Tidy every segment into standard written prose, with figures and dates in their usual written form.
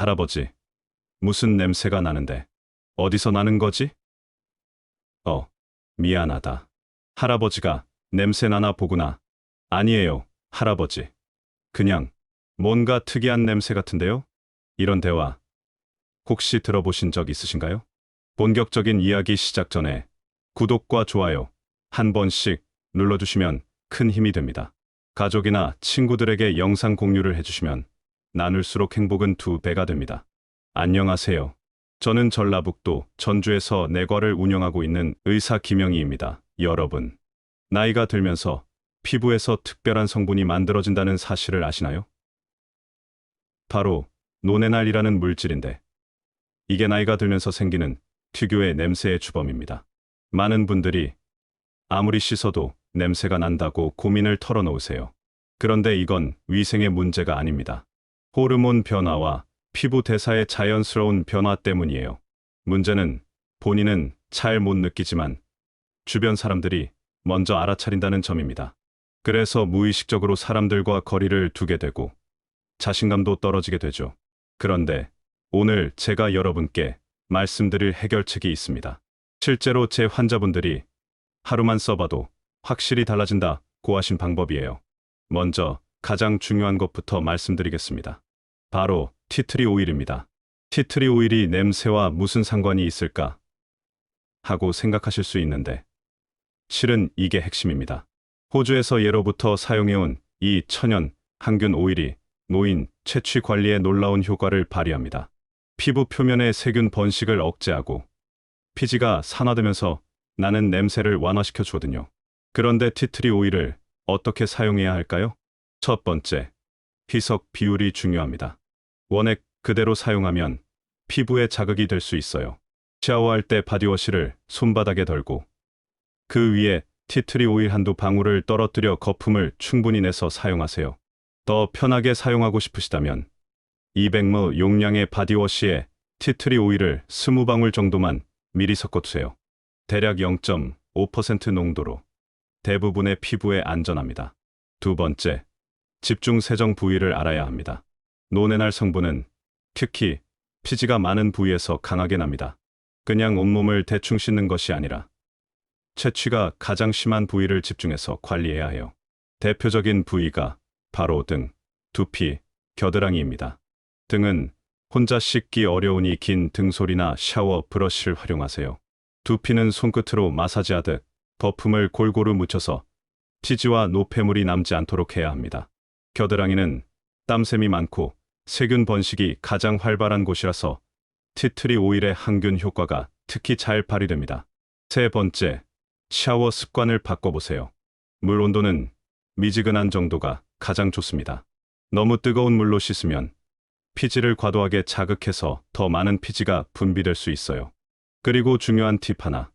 할아버지, 무슨 냄새가 나는데? 어디서 나는 거지? 미안하다. 할아버지가 냄새 나나 보구나. 아니에요, 할아버지. 그냥 뭔가 특이한 냄새 같은데요? 이런 대화 혹시 들어보신 적 있으신가요? 본격적인 이야기 시작 전에 구독과 좋아요 한 번씩 눌러주시면 큰 힘이 됩니다. 가족이나 친구들에게 영상 공유를 해주시면 나눌수록 행복은 2배가 됩니다. 안녕하세요. 저는 전라북도 전주에서 내과를 운영하고 있는 의사 김영희입니다. 여러분, 나이가 들면서 피부에서 특별한 성분이 만들어진다는 사실을 아시나요? 바로 노네날이라는 물질인데, 이게 나이가 들면서 생기는 특유의 냄새의 주범입니다. 많은 분들이 아무리 씻어도 냄새가 난다고 고민을 털어놓으세요. 그런데 이건 위생의 문제가 아닙니다. 호르몬 변화와 피부 대사의 자연스러운 변화 때문이에요. 문제는 본인은 잘 못 느끼지만 주변 사람들이 먼저 알아차린다는 점입니다. 그래서 무의식적으로 사람들과 거리를 두게 되고 자신감도 떨어지게 되죠. 그런데 오늘 제가 여러분께 말씀드릴 해결책이 있습니다. 실제로 제 환자분들이 하루만 써봐도 확실히 달라진다고 하신 방법이에요. 먼저 가장 중요한 것부터 말씀드리겠습니다. 바로 티트리 오일입니다. 티트리 오일이 냄새와 무슨 상관이 있을까 하고 생각하실 수 있는데, 실은 이게 핵심입니다. 호주에서 예로부터 사용해온 이 천연 항균 오일이 노인 채취 관리에 놀라운 효과를 발휘합니다. 피부 표면의 세균 번식을 억제하고 피지가 산화되면서 나는 냄새를 완화시켜 주거든요. 그런데 티트리 오일을 어떻게 사용해야 할까요? 첫 번째, 희석 비율이 중요합니다. 원액 그대로 사용하면 피부에 자극이 될 수 있어요. 샤워할 때 바디워시를 손바닥에 덜고 그 위에 티트리 오일 한두 방울을 떨어뜨려 거품을 충분히 내서 사용하세요. 더 편하게 사용하고 싶으시다면 200ml 용량의 바디워시에 티트리 오일을 20방울 정도만 미리 섞어두세요. 대략 0.5% 농도로 대부분의 피부에 안전합니다. 두 번째, 집중 세정 부위를 알아야 합니다. 노네날 성분은 특히 피지가 많은 부위에서 강하게 납니다. 그냥 온몸을 대충 씻는 것이 아니라 채취가 가장 심한 부위를 집중해서 관리해야 해요. 대표적인 부위가 바로 등, 두피, 겨드랑이입니다. 등은 혼자 씻기 어려우니 긴 등솔이나 샤워 브러쉬를 활용하세요. 두피는 손끝으로 마사지하듯 거품을 골고루 묻혀서 피지와 노폐물이 남지 않도록 해야 합니다. 겨드랑이는 땀샘이 많고 세균 번식이 가장 활발한 곳이라서 티트리 오일의 항균 효과가 특히 잘 발휘됩니다. 세 번째, 샤워 습관을 바꿔보세요. 물 온도는 미지근한 정도가 가장 좋습니다. 너무 뜨거운 물로 씻으면 피지를 과도하게 자극해서 더 많은 피지가 분비될 수 있어요. 그리고 중요한 팁 하나.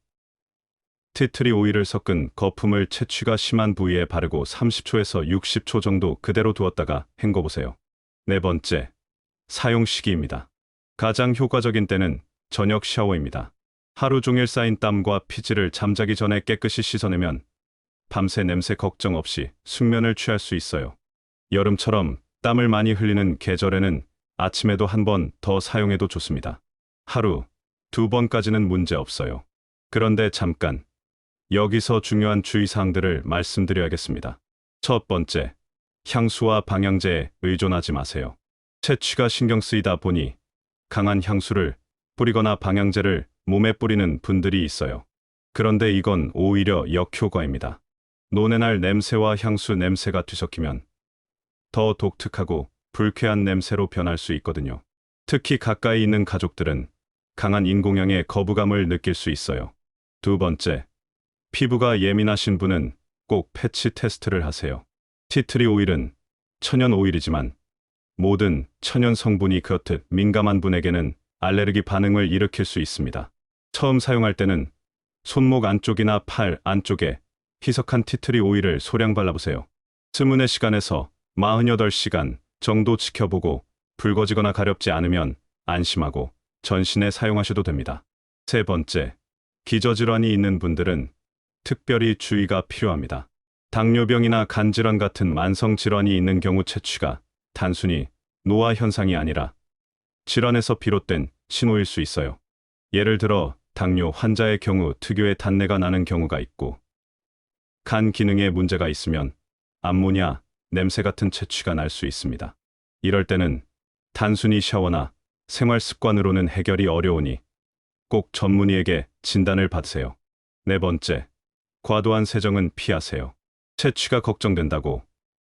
티트리 오일을 섞은 거품을 채취가 심한 부위에 바르고 30초에서 60초 정도 그대로 두었다가 헹궈보세요. 네 번째, 사용 시기입니다. 가장 효과적인 때는 저녁 샤워입니다. 하루 종일 쌓인 땀과 피지를 잠자기 전에 깨끗이 씻어내면 밤새 냄새 걱정 없이 숙면을 취할 수 있어요. 여름처럼 땀을 많이 흘리는 계절에는 아침에도 한 번 더 사용해도 좋습니다. 하루 2번까지는 문제 없어요. 그런데 잠깐, 여기서 중요한 주의사항들을 말씀드려야겠습니다. 첫 번째, 향수와 방향제에 의존하지 마세요. 채취가 신경 쓰이다 보니 강한 향수를 뿌리거나 방향제를 몸에 뿌리는 분들이 있어요. 그런데 이건 오히려 역효과입니다. 노네날 냄새와 향수 냄새가 뒤섞이면 더 독특하고 불쾌한 냄새로 변할 수 있거든요. 특히 가까이 있는 가족들은 강한 인공향에 거부감을 느낄 수 있어요. 두 번째, 피부가 예민하신 분은 꼭 패치 테스트를 하세요. 티트리 오일은 천연 오일이지만 모든 천연 성분이 그렇듯 민감한 분에게는 알레르기 반응을 일으킬 수 있습니다. 처음 사용할 때는 손목 안쪽이나 팔 안쪽에 희석한 티트리 오일을 소량 발라보세요. 24시간에서 48시간 정도 지켜보고 붉어지거나 가렵지 않으면 안심하고 전신에 사용하셔도 됩니다. 세 번째, 기저질환이 있는 분들은 특별히 주의가 필요합니다. 당뇨병이나 간질환 같은 만성질환이 있는 경우 채취가 단순히 노화 현상이 아니라 질환에서 비롯된 신호일 수 있어요. 예를 들어 당뇨 환자의 경우 특유의 단내가 나는 경우가 있고, 간 기능에 문제가 있으면 암모니아, 냄새 같은 채취가 날 수 있습니다. 이럴 때는 단순히 샤워나 생활 습관으로는 해결이 어려우니 꼭 전문의에게 진단을 받으세요. 네 번째, 과도한 세정은 피하세요. 채취가 걱정된다고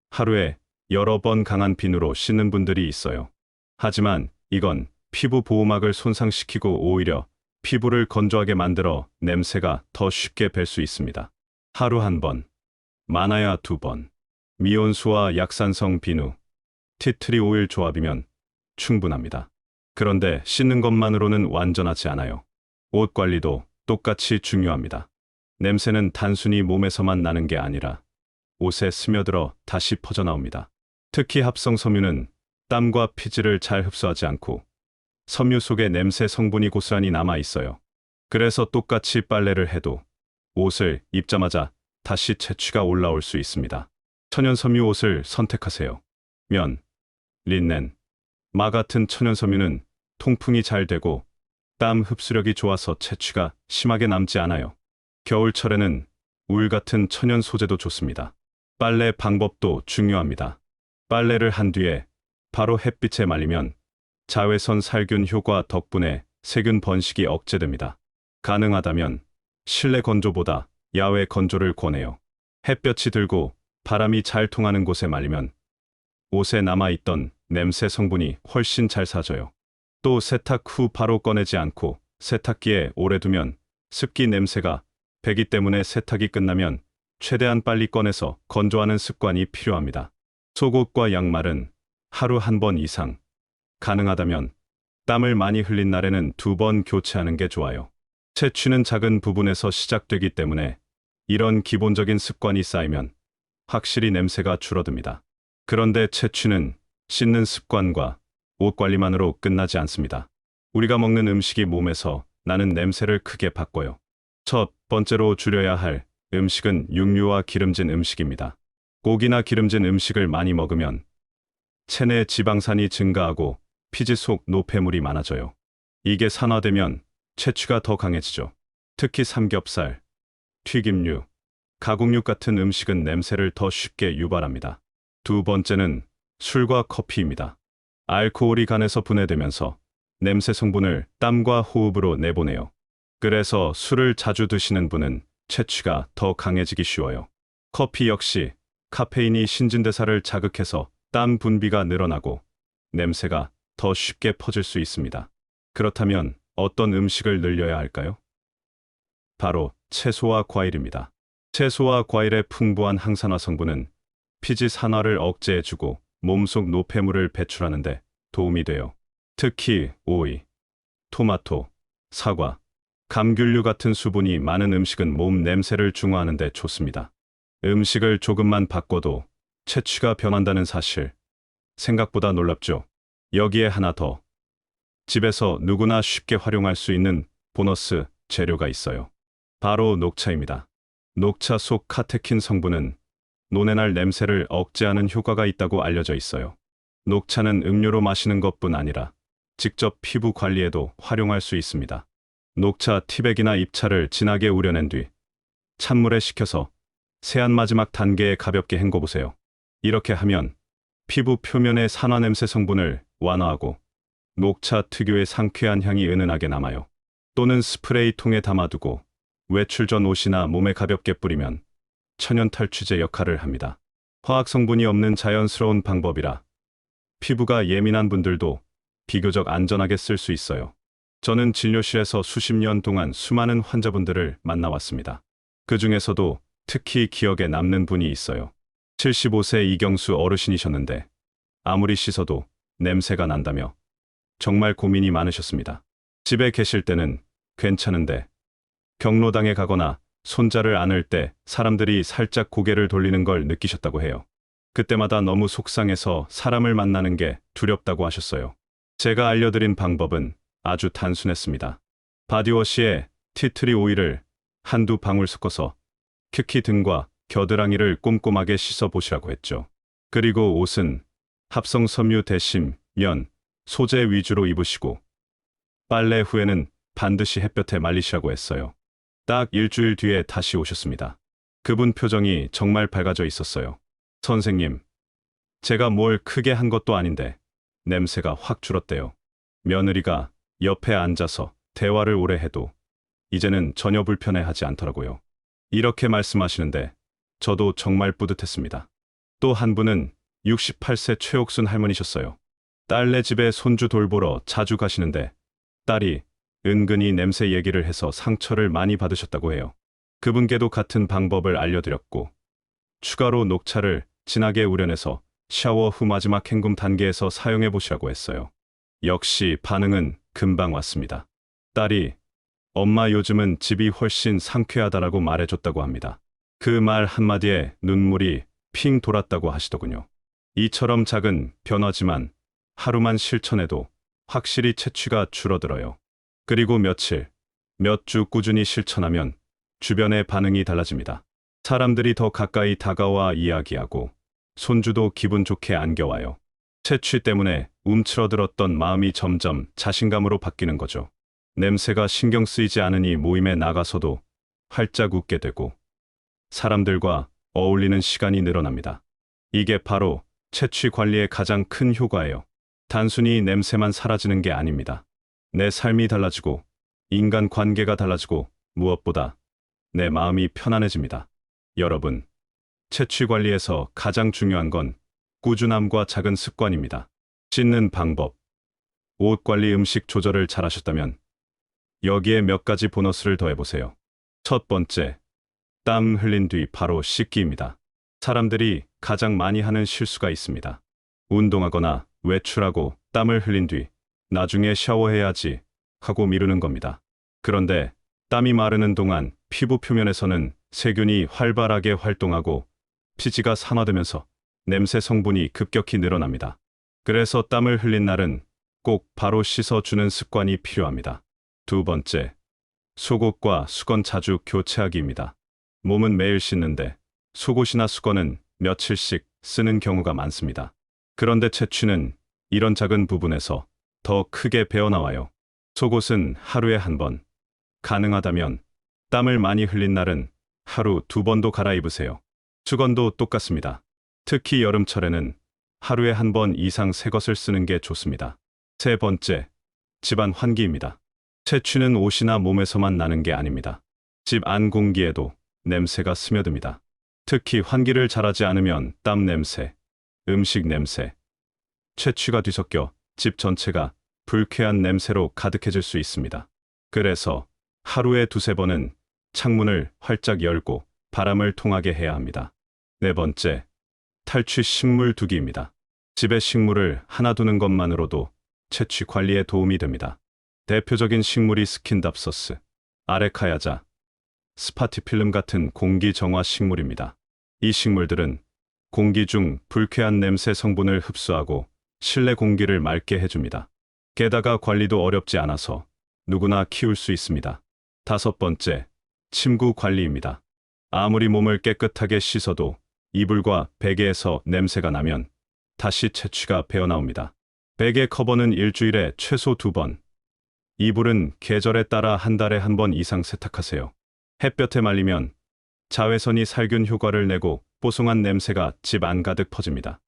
하루에 여러 번 강한 비누로 씻는 분들이 있어요. 하지만 이건 피부 보호막을 손상시키고 오히려 피부를 건조하게 만들어 냄새가 더 쉽게 뵐 수 있습니다. 하루 한 번, 많아야 두 번. 미온수와 약산성 비누, 티트리 오일 조합이면 충분합니다. 그런데 씻는 것만으로는 완전하지 않아요. 옷 관리도 똑같이 중요합니다. 냄새는 단순히 몸에서만 나는 게 아니라 옷에 스며들어 다시 퍼져나옵니다. 특히 합성 섬유는 땀과 피지를 잘 흡수하지 않고 섬유 속에 냄새 성분이 고스란히 남아 있어요. 그래서 똑같이 빨래를 해도 옷을 입자마자 다시 채취가 올라올 수 있습니다. 천연 섬유 옷을 선택하세요. 면, 린넨, 마 같은 천연 섬유는 통풍이 잘 되고 땀 흡수력이 좋아서 채취가 심하게 남지 않아요. 겨울철에는 울 같은 천연 소재도 좋습니다. 빨래 방법도 중요합니다. 빨래를 한 뒤에 바로 햇빛에 말리면 자외선 살균 효과 덕분에 세균 번식이 억제됩니다. 가능하다면 실내 건조보다 야외 건조를 권해요. 햇볕이 들고 바람이 잘 통하는 곳에 말리면 옷에 남아있던 냄새 성분이 훨씬 잘 사져요. 또 세탁 후 바로 꺼내지 않고 세탁기에 오래 두면 습기 냄새가 배기 때문에 세탁이 끝나면 최대한 빨리 꺼내서 건조하는 습관이 필요합니다. 속옷과 양말은 하루 한 번 이상, 가능하다면 땀을 많이 흘린 날에는 2번 교체하는 게 좋아요. 채취는 작은 부분에서 시작되기 때문에 이런 기본적인 습관이 쌓이면 확실히 냄새가 줄어듭니다. 그런데 채취는 씻는 습관과 옷 관리만으로 끝나지 않습니다. 우리가 먹는 음식이 몸에서 나는 냄새를 크게 바꿔요. 첫 번째로 줄여야 할 음식은 육류와 기름진 음식입니다. 고기나 기름진 음식을 많이 먹으면 체내 지방산이 증가하고 피지 속 노폐물이 많아져요. 이게 산화되면 채취가 더 강해지죠. 특히 삼겹살, 튀김류, 가공육 같은 음식은 냄새를 더 쉽게 유발합니다. 두 번째는 술과 커피입니다. 알코올이 간에서 분해되면서 냄새 성분을 땀과 호흡으로 내보내요. 그래서 술을 자주 드시는 분은 채취가 더 강해지기 쉬워요. 커피 역시 카페인이 신진대사를 자극해서 땀 분비가 늘어나고 냄새가 더 쉽게 퍼질 수 있습니다. 그렇다면 어떤 음식을 늘려야 할까요? 바로 채소와 과일입니다. 채소와 과일의 풍부한 항산화 성분은 피지 산화를 억제해주고 몸속 노폐물을 배출하는 데 도움이 돼요. 특히 오이, 토마토, 사과, 감귤류 같은 수분이 많은 음식은 몸 냄새를 중화하는 데 좋습니다. 음식을 조금만 바꿔도 채취가 변한다는 사실, 생각보다 놀랍죠? 여기에 하나 더. 집에서 누구나 쉽게 활용할 수 있는 보너스 재료가 있어요. 바로 녹차입니다. 녹차 속 카테킨 성분은 논에 날 냄새를 억제하는 효과가 있다고 알려져 있어요. 녹차는 음료로 마시는 것뿐 아니라 직접 피부 관리에도 활용할 수 있습니다. 녹차 티백이나 잎차를 진하게 우려낸 뒤 찬물에 식혀서 세안 마지막 단계에 가볍게 헹궈보세요. 이렇게 하면 피부 표면의 산화 냄새 성분을 완화하고 녹차 특유의 상쾌한 향이 은은하게 남아요. 또는 스프레이 통에 담아두고 외출 전 옷이나 몸에 가볍게 뿌리면 천연 탈취제 역할을 합니다. 화학 성분이 없는 자연스러운 방법이라 피부가 예민한 분들도 비교적 안전하게 쓸 수 있어요. 저는 진료실에서 수십 년 동안 수많은 환자분들을 만나왔습니다. 그 중에서도 특히 기억에 남는 분이 있어요. 75세 이경수 어르신이셨는데 아무리 씻어도 냄새가 난다며 정말 고민이 많으셨습니다. 집에 계실 때는 괜찮은데 경로당에 가거나 손자를 안을 때 사람들이 살짝 고개를 돌리는 걸 느끼셨다고 해요. 그때마다 너무 속상해서 사람을 만나는 게 두렵다고 하셨어요. 제가 알려드린 방법은 아주 단순했습니다. 바디워시에 티트리 오일을 한두 방울 섞어서 특히 등과 겨드랑이를 꼼꼼하게 씻어 보시라고 했죠. 그리고 옷은 합성 섬유 대신 면, 소재 위주로 입으시고 빨래 후에는 반드시 햇볕에 말리시라고 했어요. 딱 일주일 뒤에 다시 오셨습니다. 그분 표정이 정말 밝아져 있었어요. 선생님, 제가 뭘 크게 한 것도 아닌데 냄새가 확 줄었대요. 며느리가 옆에 앉아서 대화를 오래 해도 이제는 전혀 불편해하지 않더라고요. 이렇게 말씀하시는데 저도 정말 뿌듯했습니다. 또 한 분은 68세 최옥순 할머니셨어요. 딸네 집에 손주 돌보러 자주 가시는데 딸이 은근히 냄새 얘기를 해서 상처를 많이 받으셨다고 해요. 그분께도 같은 방법을 알려드렸고 추가로 녹차를 진하게 우려내서 샤워 후 마지막 헹굼 단계에서 사용해 보시라고 했어요. 역시 반응은 금방 왔습니다. 딸이 엄마 요즘은 집이 훨씬 상쾌하다라고 말해줬다고 합니다. 그 말 한마디에 눈물이 핑 돌았다고 하시더군요. 이처럼 작은 변화지만 하루만 실천해도 확실히 채취가 줄어들어요. 그리고 며칠, 몇 주 꾸준히 실천하면 주변의 반응이 달라집니다. 사람들이 더 가까이 다가와 이야기하고 손주도 기분 좋게 안겨와요. 채취 때문에 움츠러들었던 마음이 점점 자신감으로 바뀌는 거죠. 냄새가 신경 쓰이지 않으니 모임에 나가서도 활짝 웃게 되고 사람들과 어울리는 시간이 늘어납니다. 이게 바로 채취 관리의 가장 큰 효과예요. 단순히 냄새만 사라지는 게 아닙니다. 내 삶이 달라지고 인간 관계가 달라지고 무엇보다 내 마음이 편안해집니다. 여러분, 채취 관리에서 가장 중요한 건 꾸준함과 작은 습관입니다. 씻는 방법, 옷 관리, 음식 조절을 잘하셨다면 여기에 몇 가지 보너스를 더해보세요. 첫 번째, 땀 흘린 뒤 바로 씻기입니다. 사람들이 가장 많이 하는 실수가 있습니다. 운동하거나 외출하고 땀을 흘린 뒤 나중에 샤워해야지 하고 미루는 겁니다. 그런데 땀이 마르는 동안 피부 표면에서는 세균이 활발하게 활동하고 피지가 산화되면서 냄새 성분이 급격히 늘어납니다. 그래서 땀을 흘린 날은 꼭 바로 씻어주는 습관이 필요합니다. 두 번째, 속옷과 수건 자주 교체하기입니다. 몸은 매일 씻는데 속옷이나 수건은 며칠씩 쓰는 경우가 많습니다. 그런데 채취는 이런 작은 부분에서 더 크게 배어나와요. 속옷은 하루에 한 번, 가능하다면 땀을 많이 흘린 날은 하루 2번도 갈아입으세요. 수건도 똑같습니다. 특히 여름철에는 하루에 한 번 이상 새 것을 쓰는 게 좋습니다. 세 번째, 집안 환기입니다. 채취는 옷이나 몸에서만 나는 게 아닙니다. 집 안 공기에도 냄새가 스며듭니다. 특히 환기를 잘하지 않으면 땀 냄새, 음식 냄새, 채취가 뒤섞여 집 전체가 불쾌한 냄새로 가득해질 수 있습니다. 그래서 하루에 2~3번은 창문을 활짝 열고 바람을 통하게 해야 합니다. 네 번째, 탈취 식물 두기입니다. 집에 식물을 하나 두는 것만으로도 채취 관리에 도움이 됩니다. 대표적인 식물이 스킨답서스, 아레카야자, 스파티필름 같은 공기 정화 식물입니다. 이 식물들은 공기 중 불쾌한 냄새 성분을 흡수하고 실내 공기를 맑게 해줍니다. 게다가 관리도 어렵지 않아서 누구나 키울 수 있습니다. 다섯 번째, 침구 관리입니다. 아무리 몸을 깨끗하게 씻어도 이불과 베개에서 냄새가 나면 다시 채취가 배어나옵니다. 베개 커버는 일주일에 최소 2번, 이불은 계절에 따라 한 달에 1번 이상 세탁하세요. 햇볕에 말리면 자외선이 살균 효과를 내고 뽀송한 냄새가 집 안 가득 퍼집니다.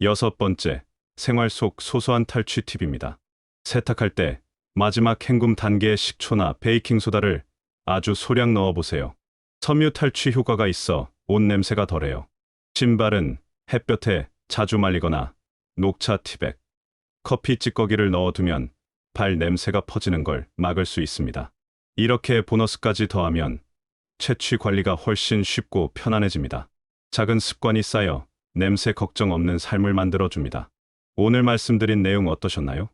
여섯 번째, 생활 속 소소한 탈취 팁입니다. 세탁할 때 마지막 헹굼 단계의 식초나 베이킹소다를 아주 소량 넣어보세요. 섬유 탈취 효과가 있어 옷 냄새가 덜해요. 신발은 햇볕에 자주 말리거나 녹차 티백, 커피 찌꺼기를 넣어두면 발 냄새가 퍼지는 걸 막을 수 있습니다. 이렇게 보너스까지 더하면 채취 관리가 훨씬 쉽고 편안해집니다. 작은 습관이 쌓여 냄새 걱정 없는 삶을 만들어줍니다. 오늘 말씀드린 내용 어떠셨나요?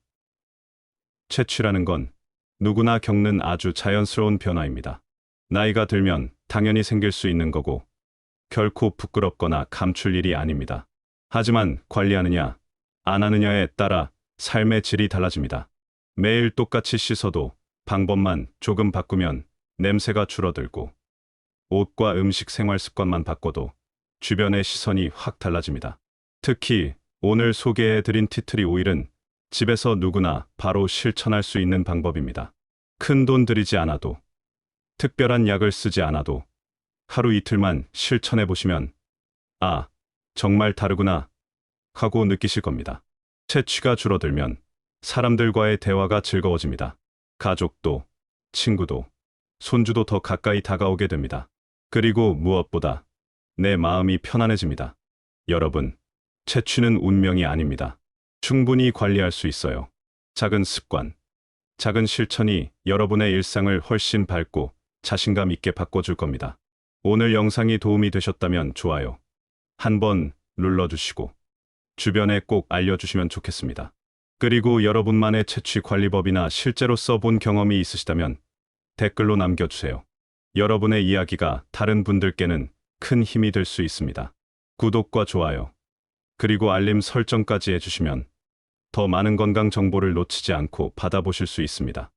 채취라는 건 누구나 겪는 아주 자연스러운 변화입니다. 나이가 들면 당연히 생길 수 있는 거고 결코 부끄럽거나 감출 일이 아닙니다. 하지만 관리하느냐, 안 하느냐에 따라 삶의 질이 달라집니다. 매일 똑같이 씻어도 방법만 조금 바꾸면 냄새가 줄어들고 옷과 음식 생활 습관만 바꿔도 주변의 시선이 확 달라집니다. 특히 오늘 소개해드린 티트리 오일은 집에서 누구나 바로 실천할 수 있는 방법입니다. 큰 돈 들이지 않아도, 특별한 약을 쓰지 않아도 하루 이틀만 실천해 보시면 아, 정말 다르구나 하고 느끼실 겁니다. 채취가 줄어들면 사람들과의 대화가 즐거워집니다. 가족도, 친구도, 손주도 더 가까이 다가오게 됩니다. 그리고 무엇보다 내 마음이 편안해집니다. 여러분, 채취는 운명이 아닙니다. 충분히 관리할 수 있어요. 작은 습관, 작은 실천이 여러분의 일상을 훨씬 밝고 자신감 있게 바꿔줄 겁니다. 오늘 영상이 도움이 되셨다면 좋아요 한번 눌러주시고 주변에 꼭 알려주시면 좋겠습니다. 그리고 여러분만의 채취 관리법이나 실제로 써본 경험이 있으시다면 댓글로 남겨주세요. 여러분의 이야기가 다른 분들께는 큰 힘이 될 수 있습니다. 구독과 좋아요, 그리고 알림 설정까지 해주시면 더 많은 건강 정보를 놓치지 않고 받아보실 수 있습니다.